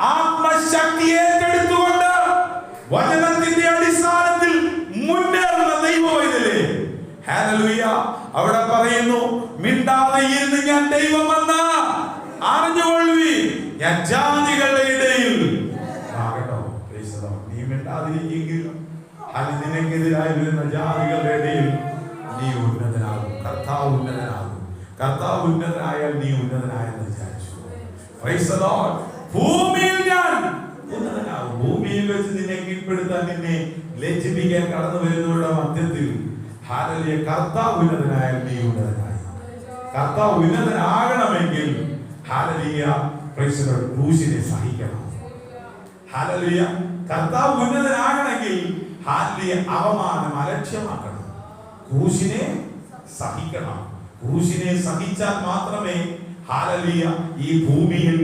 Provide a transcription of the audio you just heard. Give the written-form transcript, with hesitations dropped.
ആത്മശക്തി ഏറ്റെടുത്തുകൊണ്ട് വചനത്തിന്റെ അടിസ്ഥാനത്തിൽ മുന്നേറുന്ന ദൈവമല്ലേ. ഹല്ലേലൂയ. അവിടെ പറയുന്നു, മിണ്ടാതെ ഇരുന്ന് ഞാൻ ദൈവമെന്ന് അറിഞ്ഞുകൊള്ളുവീൻ, ഞാൻ ജാതികളുടെ ഇടയിൽ ആകട്ടോ. നീ മിണ്ടാതിരിക്കെങ്കിൽ അത് നിനക്കെതിരായി വരുന്ന ജാതികളുടെ ഇടയിൽ നീ ഉന്നതനാകും. കർത്താവ് ഉന്നതനാകും. കർത്താവ് ഉന്നതനായാൽ നീ ഉന്നതനായെന്ന് വിചാരിച്ചു. Price the Lord. ഭൂമിയിൽ ഞാൻ ഉന്നതനാകും. ഭൂമിയിൽ വെച്ച് നിന്നെ കീഴ്പ്പെടുത്താൻ, നിന്നെ ലജ്ജിപ്പിക്കാൻ കടന്നു വരുന്നവരുടെ മധ്യത്തിൽ ഹല്ലേലൂയ, കർത്താവ് ഉന്നതനായാൽ നീ ഉന്നതനായി. കർത്താവ് ഉന്നതനാകണമെങ്കിൽ ഹല്ലേലൂയ, പ്രൈസ് ദി ലോർഡ്, ക്രൂശിനെ സഹിക്കണം. ഹല്ലേലൂയ. കർത്താവ് ഉന്നതനാകണമെങ്കിൽ ഹല്ലേലൂയ, അവമാനം അലക്ഷ്യമാക്കണം. ക്രൂശിനെ സഹിക്കണം. ക്രൂശിനെ സഹിച്ചാൽ മാത്രമേ ഹല്ലേലൂയ ഈ ഭൂമിയിൽ